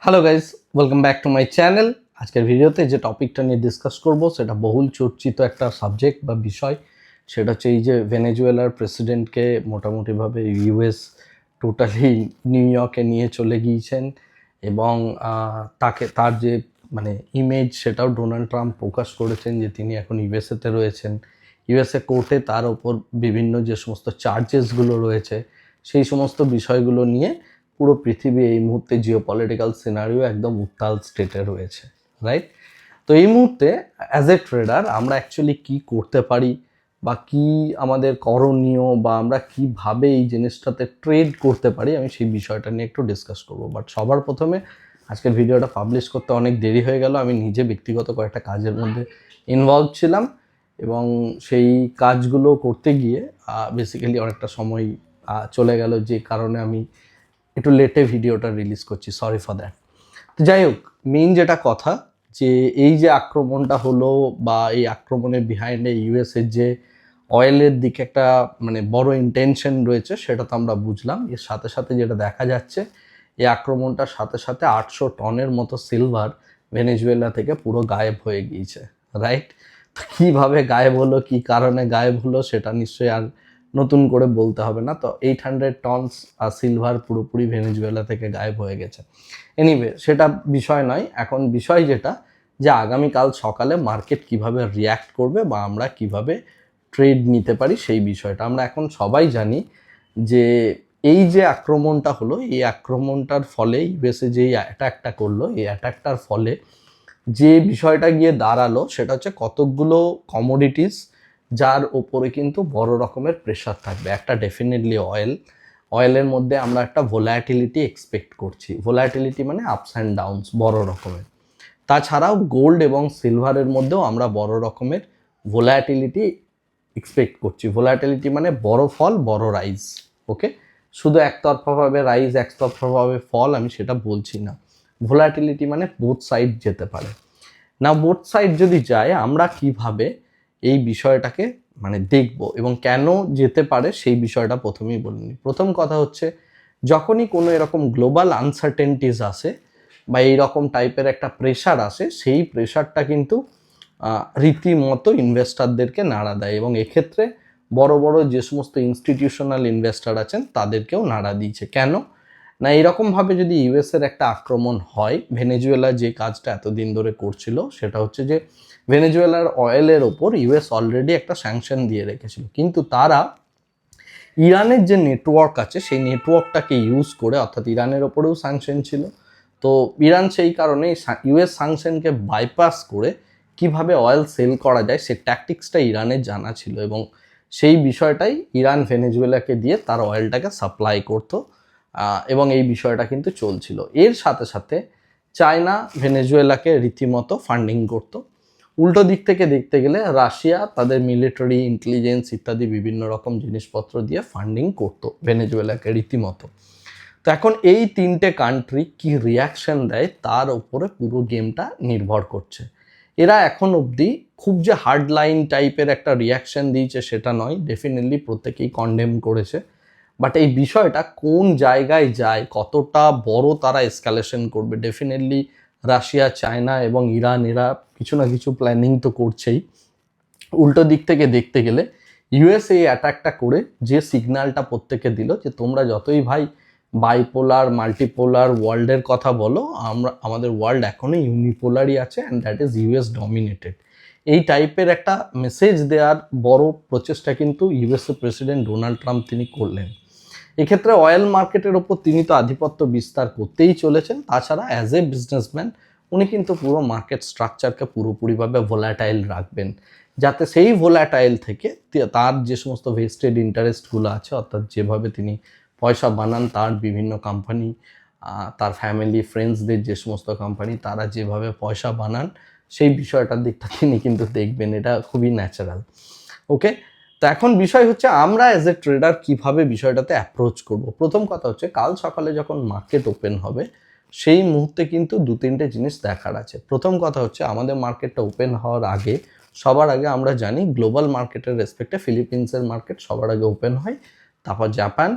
Hello guys, welcome back to my channel. আজকের ভিডিওতে যে টপিকটা নিয়ে ডিসকাস করব সেটা বহুল চর্চিত একটা সাবজেক্ট বা বিষয়। সেটা হচ্ছে এই যে ভেনেজুয়েলার প্রেসিডেন্টকে মোটামুটিভাবে ইউএস টোটালি নিউ ইয়র্কে নিয়ে চলে গিয়েছেন এবং তার যে ইমেজ সেটাও ডোনাল্ড ট্রাম্প প্রকাশ করেছেন যে তিনি এখন ইউএসএতে রয়েছেন। ইউএসএ কোর্টে তার ওপর বিভিন্ন যে সমস্ত চার্জেসগুলো রয়েছে সেই সমস্ত বিষয়গুলো নিয়ে পুরো পৃথিবী এই মুহূর্তে জিওপলিটিক্যাল সিনারিও একদম উত্তাল স্টেটে রয়েছে, রাইট? তো এই মুহূর্তে অ্যাজ এ ট্রেডার আমরা অ্যাকচুয়ালি কি করতে পারি বা কি আমাদের করণীয় বা আমরা কিভাবে এই জিনিসটাতে ট্রেড করতে পারি, আমি সেই বিষয়টা নিয়ে একটু ডিসকাস করব। বাট সবার প্রথমে আজকের ভিডিওটা পাবলিশ করতে অনেক দেরি হয়ে গেল। আমি নিজে ব্যক্তিগত কয়েকটা কাজের মধ্যে ইনভলভ ছিলাম এবং সেই কাজগুলো করতে গিয়ে বেসিক্যালি অনেকটা সময় চলে গেল, যে কারণে আমি একটু লেটে ভিডিওটা রিলিজ করছি, সরি ফর দ্যাট। তো যাই হোক, মেইন যেটা কথা, যে এই যে আক্রমণটা হলো বা এই আক্রমণের বিহাইন্ডে ইউএসের যে অয়েলের দিকে একটা বড় ইন্টেনশন রয়েছে সেটা তো আমরা বুঝলাম। এর সাথে সাথে যেটা দেখা যাচ্ছে, এই আক্রমণটার সাথে সাথে 800 টনের মতো সিলভার ভেনেজুয়েলা থেকে পুরো গায়েব হয়ে গিয়েছে, রাইট? তো কীভাবে গায়েব হলো, কী কারণে গায়েব হলো সেটা নিশ্চয়ই আর নতুন করে বলতে হবে না। তো 800 টনস সিলভার পুরোপুরি ভেনেজুয়েলা থেকে গায়েব হয়ে গেছে। এনিওয়ে, সেটা বিষয় নয়। এখন বিষয় যেটা, যে আগামীকাল সকালে মার্কেট কিভাবে রিয়্যাক্ট করবে বা আমরা কিভাবে ট্রেড নিতে পারি সেই বিষয়টা। আমরা এখন সবাই জানি যে এই যে আক্রমণটা হলো, এই আক্রমণটার ফলে ইউএসএ যেই অ্যাটাকটা করলো, এই অ্যাটাকটার ফলে যে বিষয়টা গিয়ে দাঁড়ালো সেটা হচ্ছে কতকগুলো কমোডিটিস যার ওপরে কিন্তু বড় রকমের প্রেশার থাকবে। একটা ডেফিনেটলি অয়েলের মধ্যে আমরা একটা ভোলাটিলিটি এক্সপেক্ট করছি। ভোলাটিলিটি মানে আপস অ্যান্ড ডাউনস বড় রকমের। তাছাড়াও গোল্ড এবং সিলভারের মধ্যেও আমরা বড় রকমের ভোলাটিলিটি এক্সপেক্ট করছি। ভোলাটিলিটি মানে বড় ফল বড় রাইজ, ওকে? শুধু একতরফাভাবে রাইজ একতরফাভাবে ফল আমি সেটা বলছি না। ভোলাটিলিটি মানে বোথ সাইড যেতে পারে না। বোথ সাইড যদি যায়, আমরা কিভাবে এই বিষয়টাকে দেখব এবং কেন যেতে পারে সেই বিষয়টা প্রথমেই বলিনি। প্রথম কথা হচ্ছে, যখনই কোনো এরকম গ্লোবাল আনসার্টেনটিস আসে বা এইরকম টাইপের একটা প্রেশার আসে, সেই প্রেশারটা কিন্তু রীতিমতো ইনভেস্টারদেরকে নাড়া দেয় এবং এক্ষেত্রে বড় বড় যে সমস্ত ইনস্টিটিউশনাল ইনভেস্টার আছেন তাদেরকেও নাড়া দিয়েছে। কেন না, এরকমভাবে যদি ইউএসের একটা আক্রমণ হয়, ভেনেজুয়েলা যে কাজটা এতদিন ধরে করছিল সেটা হচ্ছে যে ভেনেজুয়েলার অয়েলের ওপর ইউএস অলরেডি একটা স্যাংশন দিয়ে রেখেছিল, কিন্তু তারা ইরানের যে নেটওয়ার্ক আছে সেই নেটওয়ার্কটাকে ইউজ করে, অর্থাৎ ইরানের ওপরেও স্যাংশন ছিল, তো ইরান সেই কারণে ইউএস স্যাংশনকে বাইপাস করে কিভাবে অয়েল সেল করা যায় সেই ট্যাকটিক্সটা ইরানের জানা ছিল এবং সেই বিষয়টাই ইরান ভেনেজুয়েলাকে দিয়ে তার অয়েলটাকে সাপ্লাই করতো এবং এই বিষয়টা কিন্তু চলছিল। এর সাথে সাথে চায়না ভেনেজুয়েলাকে রীতিমতো ফান্ডিং করত। উল্টো দিক থেকে দেখতে গেলে রাশিয়া তাদের মিলিটারি ইন্টেলিজেন্স ইত্যাদি বিভিন্ন রকম জিনিসপত্র দিয়ে ফান্ডিং করত ভেনেজুয়েলাকে রীতিমতো। তো এখন এই তিনটে কান্ট্রি কি রিয়াকশন দেয় তার উপরে পুরো গেমটা নির্ভর করছে। এরা এখন অবধি খুব যে হার্ড লাইন টাইপের একটা রিয়াকশন দিয়েছে সেটা নয়, ডেফিনেটলি প্রত্যেকেই কন্ডেম করেছে। বাট এই বিষয়টা কোন জায়গায় যায়, কতটা বড় তারা এসকালেশন করবে, ডেফিনেটলি রাশিয়া, চায়না এবং ইরান এরা কিছু না কিছু প্ল্যানিং তো করছেই। উল্টো দিক থেকে দেখতে গেলে ইউএস এই অ্যাটাকটা করে যে সিগন্যালটা প্রত্যেকে দিল যে তোমরা যতই ভাই বাইপোলার মাল্টিপোলার ওয়ার্ল্ডের কথা বলো, আমাদের ওয়ার্ল্ড এখনও ইউনিপোলারই আছে and that is US dominated. এই টাইপের একটা মেসেজ দেওয়ার বড় প্রচেষ্টা কিন্তু ইউএসএ প্রেসিডেন্ট ডোনাল্ড ট্রাম্প তিনি করলেন। এক্ষেত্রে অয়েল মার্কেটের ওপর তিনি তো আধিপত্য বিস্তার করতেই চলেছেন। তাছাড়া অ্যাজ এ বিজনেসম্যান উনি কিন্তু পুরো মার্কেট স্ট্রাকচারকে পুরোপুরিভাবে ভোলাটাইল রাখবেন, যাতে সেই ভোলাটাইল থেকে তার যে সমস্ত ভেস্টেড ইন্টারেস্টগুলো আছে, অর্থাৎ যেভাবে তিনি পয়সা বানান, তার বিভিন্ন কোম্পানি, তার ফ্যামিলি ফ্রেন্ডসদের যে সমস্ত কোম্পানি তারা যেভাবে পয়সা বানান সেই বিষয়টার দিকটা তিনি কিন্তু দেখবেন। এটা খুবই ন্যাচারাল, ওকে? তো এখন বিষয় হচ্ছে আমরা অ্যাজ এ ট্রেডার কীভাবে বিষয়টাতে অ্যাপ্রোচ করব। প্রথম কথা হচ্ছে, কাল সকালে যখন মার্কেট ওপেন হবে সেই মুহূর্তে কিন্তু দু তিনটে জিনিস দেখার আছে। প্রথম কথা হচ্ছে, আমাদের মার্কেটটা ওপেন হওয়ার আগে সবার আগে আমরা জানি গ্লোবাল মার্কেটের রেসপেক্টে ফিলিপিন্সের মার্কেট সবার আগে ওপেন হয়, তারপর Japan,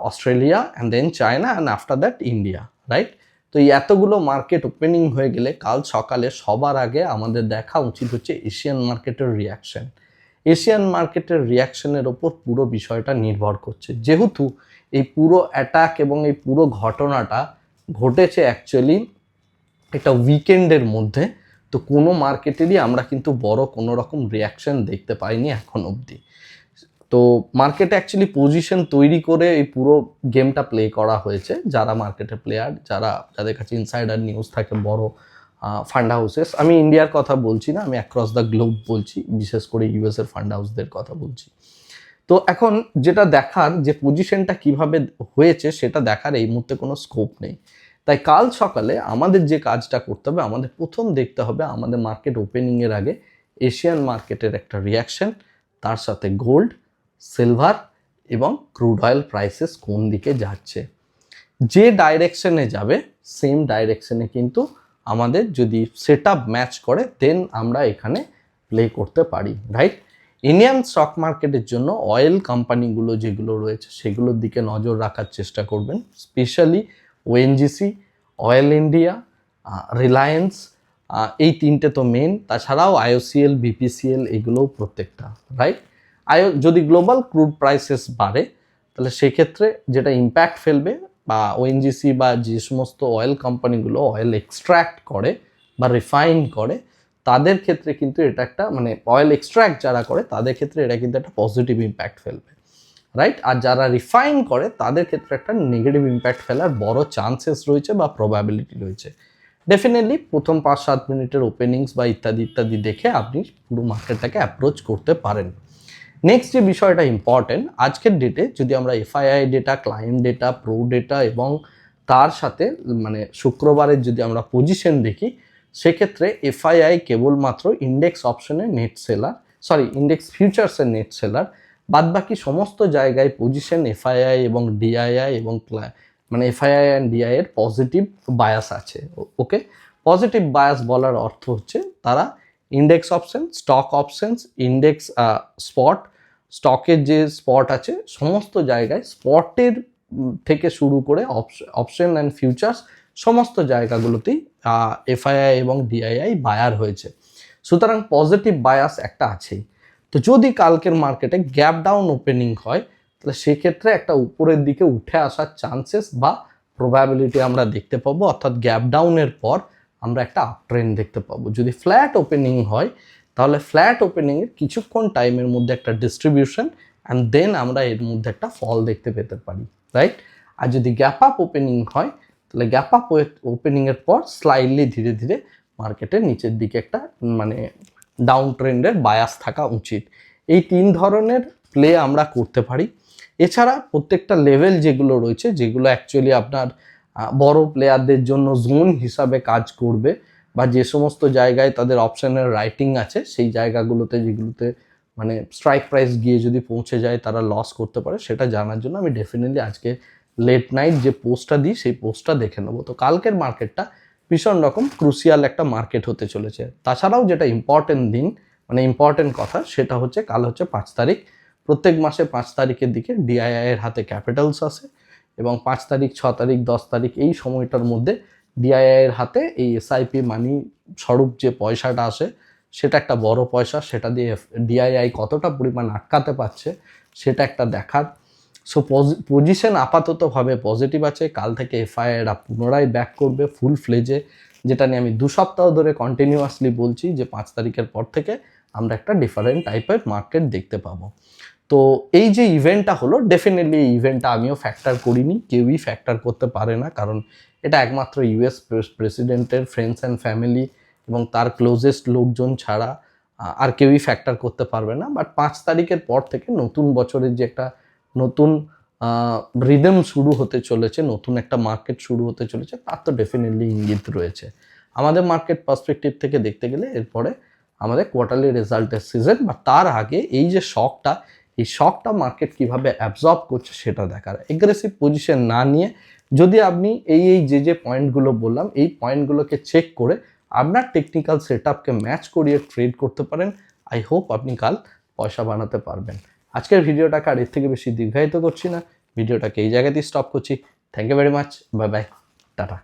Australia and then China and after that India, right? তো এই এতগুলো মার্কেট ওপেনিং হয়ে গেলে কাল সকালে সবার আগে আমাদের দেখা উচিত হচ্ছে এশিয়ান মার্কেটের রিয়াকশন। এশিয়ান মার্কেটের রিয়াকশনের ওপর পুরো বিষয়টা নির্ভর করছে, যেহেতু এই পুরো অ্যাটাক এবং এই পুরো ঘটনাটা ঘটেছে অ্যাকচুয়ালি একটা উইকেন্ডের মধ্যে। তো কোনো মার্কেটেরই আমরা কিন্তু বড় কোনো রকম রিয়াকশন দেখতে পাইনি এখন অবধি। তো মার্কেটে অ্যাকচুয়ালি পজিশন তৈরি করে এই পুরো গেমটা প্লে করা হয়েছে। যারা মার্কেটের প্লেয়ার, যাদের কাছে ইনসাইডার নিউজ থাকে, বড় ফান্ড হাউসেস, আমি ইন্ডিয়ার কথা বলছি না, আমি অ্যাক্রস দ্য গ্লোব বলছি, বিশেষ করে ইউএসের ফান্ড হাউসদের কথা বলছি। তো এখন যেটা দেখার, যে পজিশনটা কিভাবে হয়েছে সেটা দেখার এই মুহূর্তে কোনো স্কোপ নেই। তাই কাল সকালে আমাদের যে কাজটা করতে হবে, আমাদের প্রথম দেখতে হবে আমাদের মার্কেট ওপেনিংয়ের আগে এশিয়ান মার্কেটের একটা রিয়াকশন, তার সাথে গোল্ড, সিলভার এবং ক্রুড অয়েল প্রাইসেস কোন দিকে যাচ্ছে। যে ডাইরেকশনে যাবে সেম ডাইরেকশনে কিন্তু আমাদের যদি সেট আপ ম্যাচ করে দেন আমরা এখানে প্লে করতে পারি, রাইট? ইন্ডিয়ান স্টক মার্কেটের জন্য অয়েল কোম্পানিগুলো যেগুলো রয়েছে সেগুলোর দিকে নজর রাখার চেষ্টা করবেন, specially ONGC, oil India, Reliance, এই তিনটে তো মেন। তাছাড়াও আইওসিএল, বিপিসিএল, এগুলোও প্রত্যেকটা, রাইট? যদি গ্লোবাল ক্রুড প্রাইসেস বাড়ে তাহলে সেক্ষেত্রে যেটা ইম্প্যাক্ট ফেলবে, বা ওএনজিসি বা যে সমস্ত অয়েল কোম্পানিগুলো অয়েল এক্সট্র্যাক্ট করে বা রিফাইন করে তাদের ক্ষেত্রে কিন্তু এটা একটা, মানে অয়েল এক্সট্র্যাক্ট যারা করে তাদের ক্ষেত্রে এটা কিন্তু একটা পজিটিভ ইম্প্যাক্ট ফেলবে, রাইট? আর যারা রিফাইন করে তাদের ক্ষেত্রে একটা নেগেটিভ ইম্প্যাক্ট ফেলার বড় চান্সেস রয়েছে বা প্রবাবিলিটি রয়েছে। ডেফিনেটলি প্রথম 5-7 মিনিটের ওপেনিংস বা ইত্যাদি ইত্যাদি দেখে আপনি পুরো মার্কেটটাকে অ্যাপ্রোচ করতে পারেন। নেক্সট যে বিষয়টা ইম্পর্টেন্ট, আজকের ডেটে যদি আমরা FII data, client data, pro data এবং তার সাথে মানে শুক্রবারের যদি আমরা পজিশন দেখি, সেক্ষেত্রে এফআইআই কেবলমাত্র ইন্ডেক্স অপশনের নেট সেলার, ইন্ডেক্স ফিউচার্সের নেট সেলার, বাদবাকি সমস্ত জায়গায় পজিশন এফআইআই এবং ডিআইআই এবং মানে এফআইআই অ্যান্ড ডিআই এর পজিটিভ বায়াস আছে। ওকে, পজিটিভ বায়াস বলার অর্থ হচ্ছে তারা index option, stock options, index স্টকের যে স্পট আছে সমস্ত জায়গায়, স্পটের থেকে শুরু করে অপশন অ্যান্ড ফিউচার্স সমস্ত জায়গাগুলোতেই এফআইআই এবং ডিআইআই বায়ার হয়েছে। সুতরাং পজিটিভ বায়াস একটা আছেই। তো যদি কালকের মার্কেটে গ্যাপ ডাউন ওপেনিং হয় তাহলে সেক্ষেত্রে একটা উপরের দিকে উঠে আসার চান্সেস বা প্রবাবিলিটি আমরা দেখতে পাবো, অর্থাৎ গ্যাপ ডাউনের পর আমরা একটা আপ ট্রেন্ড দেখতে পাবো। যদি ফ্ল্যাট ওপেনিং হয় তাহলে ফ্ল্যাট ওপেনিংয়ের কিছুক্ষণ টাইমের মধ্যে একটা ডিস্ট্রিবিউশন অ্যান্ড দেন আমরা এর মধ্যে একটা ফল দেখতে পেতে পারি, রাইট? আর যদি গ্যাপ আপ ওপেনিং হয় তাহলে গ্যাপ আপ ওপেনিংয়ের পর স্লাইডলি ধীরে ধীরে মার্কেটের নিচের দিকে একটা মানে ডাউন ট্রেন্ডের বায়াস থাকা উচিত। এই 3 ধরনের প্লে আমরা করতে পারি। এছাড়া প্রত্যেকটা লেভেল যেগুলো রয়েছে, যেগুলো অ্যাকচুয়ালি আপনার বড় প্লেয়ারদের জন্য জোন হিসাবে কাজ করবে, বা যে সমস্ত জায়গায় তাদের অপশনের রাইটিং আছে সেই জায়গাগুলোতে, যেগুলোতে মানে স্ট্রাইক প্রাইস গিয়ে যদি পৌঁছে যায় তারা লস করতে পারে, সেটা জানার জন্য আমি ডেফিনেটলি আজকে লেট নাইট যে পোস্টটা দিই সেই পোস্টটা দেখে নেবো। তো কালকের মার্কেটটা ভীষণ রকম ক্রুশিয়াল একটা মার্কেট হতে চলেছে। তাছাড়াও যেটা ইম্পর্টেন্ট দিন, মানে ইম্পর্টেন্ট কথা, সেটা হচ্ছে কাল হচ্ছে 5 তারিখ। প্রত্যেক মাসে 5 তারিখের দিকে ডিআইআই এর হাতে ক্যাপিটালস আসে এবং 5 তারিখ, 6 তারিখ, 10 তারিখ এই সময়টার মধ্যে ডিআইআই এর হাতে এই এসআইপি মানি স্বরূপ যে পয়সাটা আসে সেটা একটা বড় পয়সা। সেটা দিয়ে ডিআইআই কতটা পরিমাণ আটকাতে পারছে সেটা একটা দেখার। সো পজিশন আপাততভাবে পজিটিভ আছে। কাল থেকে এফআইআইরা পুনরায় ব্যাক করবে ফুল ফ্লেজে, যেটা নিয়ে আমি 2 সপ্তাহ ধরে কন্টিনিউয়াসলি বলছি যে 5 তারিখের পর থেকে আমরা একটা ডিফারেন্ট টাইপের মার্কেট দেখতে পাবো। তো এই যে ইভেন্টটা হলো, ডেফিনেটলি এই ইভেন্টটা আমিও ফ্যাক্টর করিনি, কেউই ফ্যাক্টর করতে পারে না, কারণ এটা একমাত্র ইউএস প্রেসিডেন্টের ফ্রেন্ডস অ্যান্ড ফ্যামিলি এবং তার ক্লোজেস্ট লোকজন ছাড়া আর কেউই ফ্যাক্টর করতে পারবে না। বাট 5 তারিখের পর থেকে নতুন বছরের যে একটা নতুন রিদম শুরু হতে চলেছে, নতুন একটা মার্কেট শুরু হতে চলেছে, তার তো ডেফিনেটলি ইঙ্গিত রয়েছে। আমাদের মার্কেট পার্সপেক্টিভ থেকে দেখতে গেলে এরপরে আমাদের কোয়ার্টারলি রেজাল্টের সিজন, বা তার আগে এই যে শকটা, এই শকটা মার্কেট কিভাবে অ্যাবজর্ব করছে সেটা দেখার। এগ্রেসিভ পজিশন না নিয়ে যদি আপনি এই যে পয়েন্টগুলো বললাম এই পয়েন্টগুলোকে চেক করে আপনার টেকনিক্যাল সেট আপকে ম্যাচ করিয়ে ট্রেড করতে পারেন, আই হোপ আপনি কাল পয়সা বানাতে পারবেন। আজকের ভিডিওটাকে আর এর থেকে বেশি দীর্ঘায়িত করছি না, ভিডিওটাকে এই জায়গাতেই স্টপ করছি। Thank you very much, bye bye, tata.